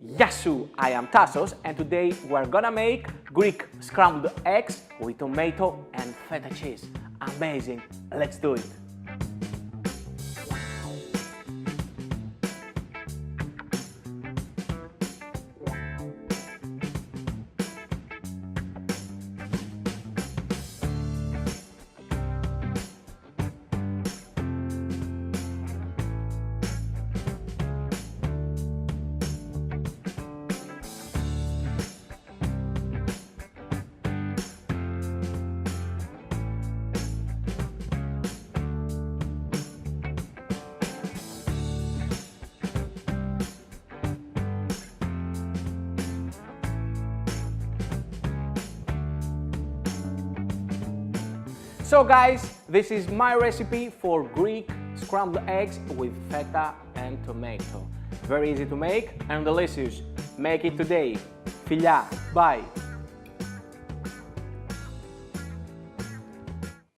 Yasu, I am Tassos, and today we're gonna make Greek scrambled eggs with tomato and feta cheese. Amazing! Let's do it! So guys, this is my recipe for Greek scrambled eggs with feta and tomato. Very easy to make and delicious. Make it today. Φιλιά, bye!